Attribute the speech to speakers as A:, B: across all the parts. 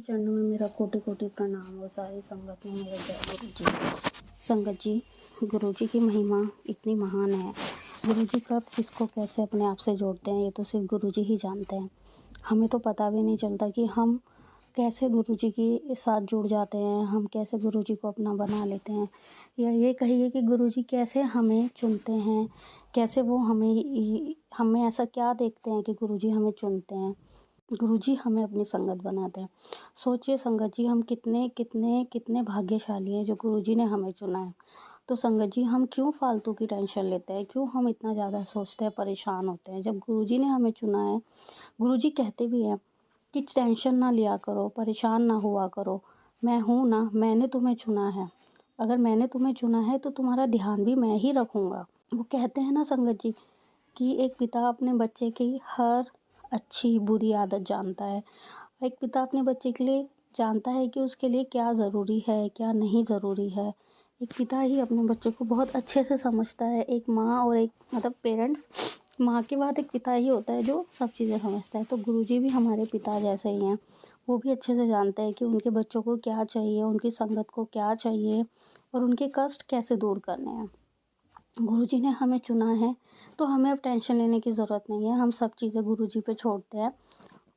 A: चरणों में मेरा कोटि कोटि प्रणाम और सारी संगत में मेरा जय गुरु जी। संगत जी, गुरु जी की महिमा इतनी महान है। गुरु जी कब किसको कैसे अपने आप से जोड़ते हैं ये तो सिर्फ गुरु जी ही जानते हैं। हमें तो पता भी नहीं चलता कि हम कैसे गुरु जी के साथ जुड़ जाते हैं, हम कैसे गुरु जी को अपना बना लेते हैं, या ये कहिए कि गुरु जी कैसे हमें चुनते हैं, कैसे वो हमें ऐसा क्या देखते हैं कि गुरु जी हमें चुनते हैं, गुरुजी हमें अपनी संगत बनाते हैं। सोचिए संगत जी, हम कितने कितने कितने भाग्यशाली हैं जो गुरुजी ने हमें चुना है। तो संगत जी, हम क्यों फालतू की टेंशन लेते हैं, क्यों हम इतना ज़्यादा सोचते हैं, परेशान होते हैं जब गुरुजी ने हमें चुना है। गुरुजी कहते भी हैं कि टेंशन ना लिया करो, परेशान ना हुआ करो, मैं हूँ ना, मैंने तुम्हें चुना है। अगर मैंने तुम्हें चुना है तो तुम्हारा ध्यान भी मैं ही रखूँगा। वो कहते हैं ना संगत जी कि एक पिता अपने बच्चे की हर अच्छी बुरी आदत जानता है। एक पिता अपने बच्चे के लिए जानता है कि उसके लिए क्या ज़रूरी है, क्या नहीं ज़रूरी है। एक पिता ही अपने बच्चे को बहुत अच्छे से समझता है। एक माँ और एक पेरेंट्स, माँ के बाद एक पिता ही होता है जो सब चीज़ें समझता है। तो गुरुजी भी हमारे पिता जैसे ही हैं। वो भी अच्छे से जानते हैं कि उनके बच्चों को क्या चाहिए, उनकी संगत को क्या चाहिए और उनके कष्ट कैसे दूर करने हैं। गुरुजी ने हमें चुना है तो हमें अब टेंशन लेने की ज़रूरत नहीं है। हम सब चीज़ें गुरुजी पे छोड़ते हैं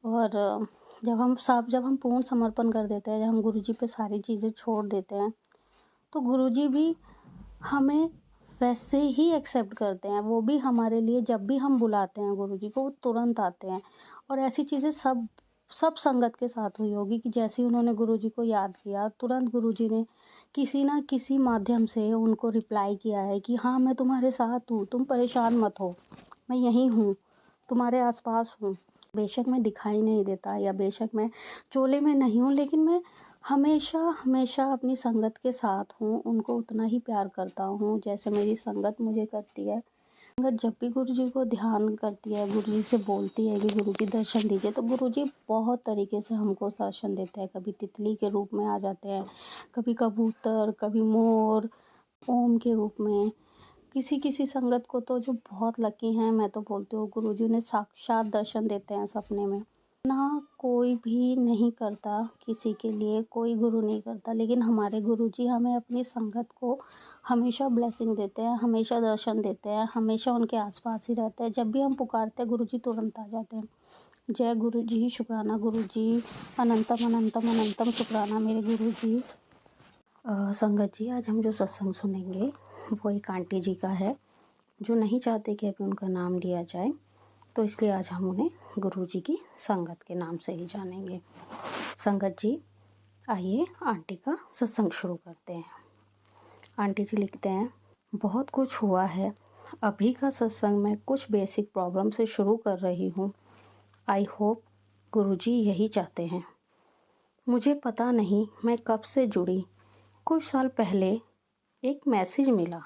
A: और जब हम पूर्ण समर्पण कर देते हैं, जब हम गुरुजी पे सारी चीज़ें छोड़ देते हैं तो गुरुजी भी हमें वैसे ही एक्सेप्ट करते हैं। वो भी हमारे लिए जब भी हम बुलाते हैं गुरुजी को, वो तुरंत आते हैं। और ऐसी चीज़ें सब संगत के साथ हुई होगी कि जैसे ही उन्होंने गुरुजी को याद किया, तुरंत गुरुजी ने किसी ना किसी माध्यम से उनको रिप्लाई किया है कि हाँ, मैं तुम्हारे साथ हूँ, तुम परेशान मत हो, मैं यहीं हूँ, तुम्हारे आसपास हूँ। बेशक मैं दिखाई नहीं देता या बेशक मैं चोले में नहीं हूँ, लेकिन मैं हमेशा हमेशा अपनी संगत के साथ हूँ, उनको उतना ही प्यार करता हूँ जैसे मेरी संगत मुझे करती है। संगत जब भी गुरुजी को ध्यान करती है, गुरुजी से बोलती है कि गुरुजी दर्शन दीजिए, तो गुरुजी बहुत तरीके से हमको दर्शन देते हैं। कभी तितली के रूप में आ जाते हैं, कभी कबूतर, कभी मोर, ओम के रूप में। किसी किसी संगत को तो जो बहुत लकी हैं, मैं तो बोलती हूँ गुरुजी उन्हें साक्षात दर्शन देते हैं सपने में। ना कोई भी नहीं करता किसी के लिए, कोई गुरु नहीं करता, लेकिन हमारे गुरुजी हमें अपनी संगत को हमेशा ब्लेसिंग देते हैं, हमेशा दर्शन देते हैं, हमेशा उनके आसपास ही रहते हैं। जब भी हम पुकारते हैं गुरुजी तुरंत आ जाते हैं। जय गुरु जी, शुक्राना गुरु जी, अनंतम अनंतम अनंतम शुक्राना मेरे गुरु जी। संगत जी, आज हम जो सत्संग सुनेंगे वो एक आंटी जी का है जो नहीं चाहते कि अभी उनका नाम लिया जाए, तो इसलिए आज हम उन्हें गुरु जी की संगत के नाम से ही जानेंगे। संगत जी, आइए आंटी का सत्संग शुरू करते हैं। आंटी जी लिखते हैं, बहुत कुछ हुआ है। अभी का सत्संग मैं कुछ बेसिक प्रॉब्लम से शुरू कर रही हूँ। आई होप गुरुजी यही चाहते हैं। मुझे पता नहीं मैं कब से जुड़ी। कुछ साल पहले एक मैसेज मिला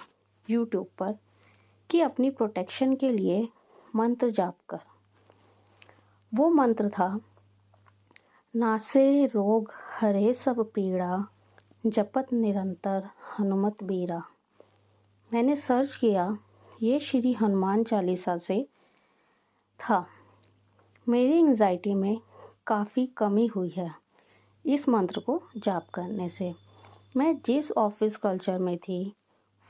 A: यूट्यूब पर कि अपनी प्रोटेक्शन के लिए मंत्र जाप कर। वो मंत्र था, नासे रोग हरे सब पीड़ा, जपत निरंतर हनुमत बीरा। मैंने सर्च किया, ये श्री हनुमान चालीसा से था। मेरी एंजाइटी में काफ़ी कमी हुई है इस मंत्र को जाप करने से। मैं जिस ऑफिस कल्चर में थी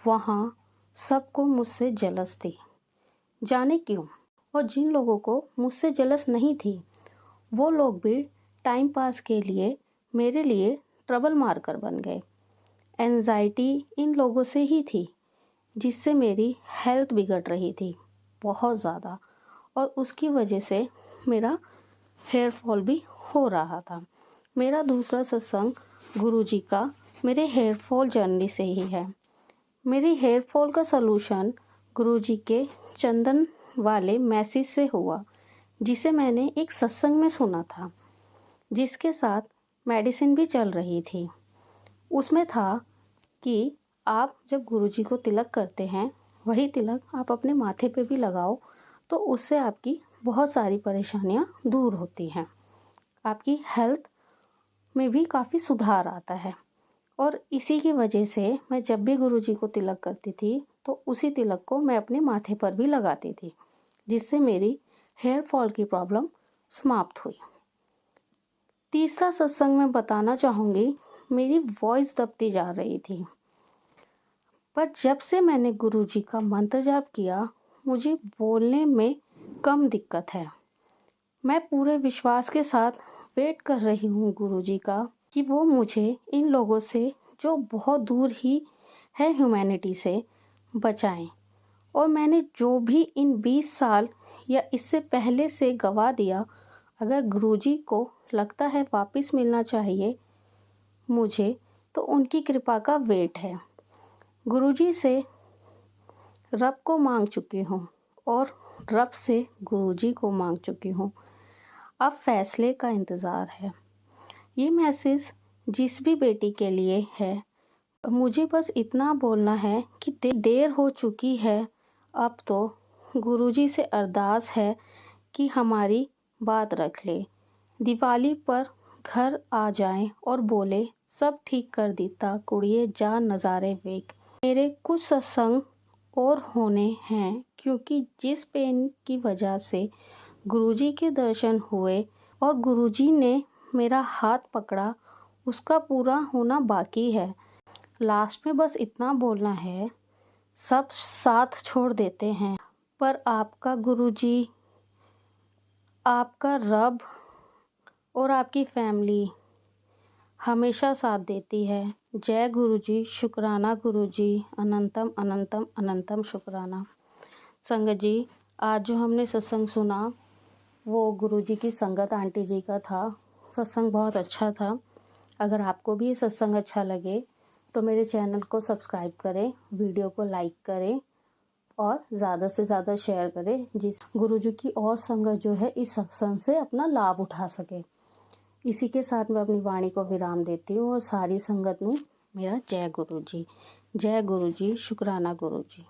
A: वहाँ सबको मुझसे जलस थी, जाने क्यों। और जिन लोगों को मुझसे जलस नहीं थी वो लोग भी टाइम पास के लिए मेरे लिए ट्रबल मार्कर बन गए। एंजाइटी इन लोगों से ही थी जिससे मेरी हेल्थ बिगड़ रही थी बहुत ज़्यादा, और उसकी वजह से मेरा हेयर फॉल भी हो रहा था। मेरा दूसरा सत्संग गुरुजी का मेरे हेयर फॉल जर्नी से ही है। मेरी हेयर फॉल का सलूशन गुरुजी के चंदन वाले मैसेज से हुआ, जिसे मैंने एक सत्संग में सुना था, जिसके साथ मेडिसिन भी चल रही थी। उसमें था कि आप जब गुरुजी को तिलक करते हैं, वही तिलक आप अपने माथे पे भी लगाओ तो उससे आपकी बहुत सारी परेशानियां दूर होती हैं, आपकी हेल्थ में भी काफ़ी सुधार आता है। और इसी की वजह से मैं जब भी गुरुजी को तिलक करती थी तो उसी तिलक को मैं अपने माथे पर भी लगाती थी, जिससे मेरी हेयर फॉल की प्रॉब्लम समाप्त हुई। तीसरा सत्संग मैं बताना चाहूँगी, मेरी वॉइस दबती जा रही थी, पर जब से मैंने गुरुजी का मंत्र जाप किया, मुझे बोलने में कम दिक्कत है। मैं पूरे विश्वास के साथ वेट कर रही हूँ गुरुजी का कि वो मुझे इन लोगों से जो बहुत दूर ही है ह्यूमैनिटी से बचाएं। और मैंने जो भी इन 20 साल या इससे पहले से गवा दिया, अगर गुरुजी को लगता है वापस मिलना चाहिए मुझे, तो उनकी कृपा का वेट है। गुरुजी से रब को मांग चुकी हूँ और रब से गुरुजी को मांग चुकी हूँ। अब फैसले का इंतज़ार है। ये मैसेज जिस भी बेटी के लिए है, मुझे बस इतना बोलना है कि देर हो चुकी है। अब तो गुरुजी से अरदास है कि हमारी बात रख ले, दिवाली पर घर आ जाएं और बोले सब ठीक कर दीता कुड़िए जा नज़ारे वेख। मेरे कुछ सत्संग और होने हैं, क्योंकि जिस पेन की वजह से गुरुजी के दर्शन हुए और गुरुजी ने मेरा हाथ पकड़ा, उसका पूरा होना बाकी है। लास्ट में बस इतना बोलना है, सब साथ छोड़ देते हैं पर आपका गुरुजी, आपका रब और आपकी फैमिली हमेशा साथ देती है। जय गुरुजी, शुक्राना गुरुजी, अनंतम अनंतम अनंतम शुक्राना। संगत जी, आज जो हमने सत्संग सुना वो गुरुजी की संगत आंटी जी का था। सत्संग बहुत अच्छा था। अगर आपको भी ये सत्संग अच्छा लगे तो मेरे चैनल को सब्सक्राइब करें, वीडियो को लाइक करें और ज़्यादा से ज़्यादा शेयर करें, जिस गुरुजी की और संगत जो है इस सत्संग से अपना लाभ उठा सके। इसी के साथ मैं अपनी वाणी को विराम देती हूँ और सारी संगत में मेरा जय गुरुजी, शुक्राना गुरुजी।